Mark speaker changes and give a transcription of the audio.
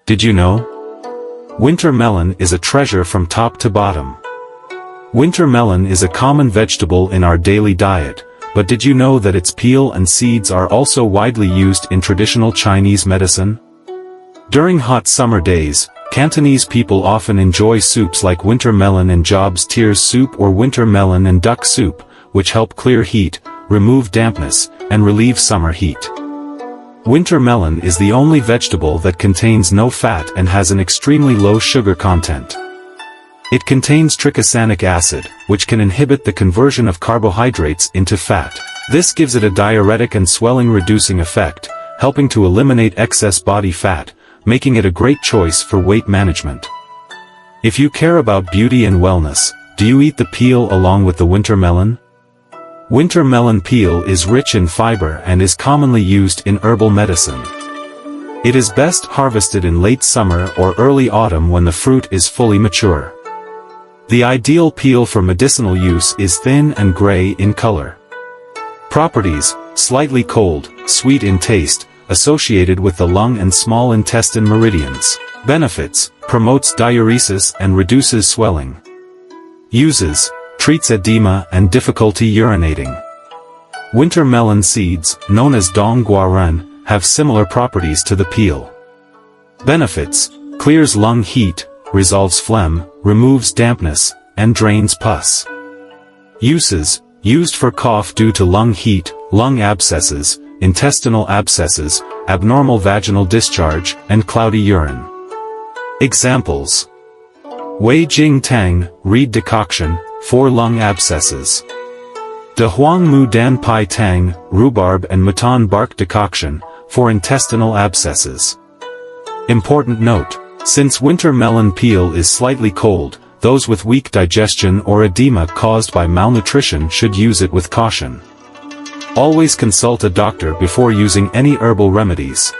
Speaker 1: Did you know? Winter melon is a treasure from top to bottom. Winter melon is a common vegetable in our daily diet, but did you know that its peel and seeds are also widely used in traditional Chinese medicine? During hot summer days, Cantonese people often enjoy soups like winter melon and Job's tears soup or winter melon and duck soup, which help clear heat, remove dampness, and relieve summer heat. Winter melon is the only vegetable that contains no fat and has an extremely low sugar content. It contains tricosanic acid, which can inhibit the conversion of carbohydrates into fat. This gives it a diuretic and swelling-reducing effect, helping to eliminate excess body fat, making it a great choice for weight management. If you care about beauty and wellness, do you eat the peel along with the winter melon? Winter melon peel is rich in fiber and is commonly used in herbal medicine. It is best harvested in late summer or early autumn when the fruit is fully mature. The ideal peel for medicinal use is thin and gray in color. Properties: slightly cold, sweet in taste, associated with the lung and small intestine meridians. Benefits: promotes diuresis and reduces swelling. Uses: treats edema and difficulty urinating. Winter melon seeds, known as dong guaran, have similar properties to the peel. Benefits: clears lung heat, resolves phlegm, removes dampness, and drains pus. Uses: used for cough due to lung heat, lung abscesses, intestinal abscesses, abnormal vaginal discharge, and cloudy urine. Examples: Wei Jing Tang, reed decoction, for lung abscesses. De Huang Mu Dan Pai Tang, rhubarb and matan bark decoction, for intestinal abscesses. Important note: since winter melon peel is slightly cold, those with weak digestion or edema caused by malnutrition should use it with caution. Always consult a doctor before using any herbal remedies.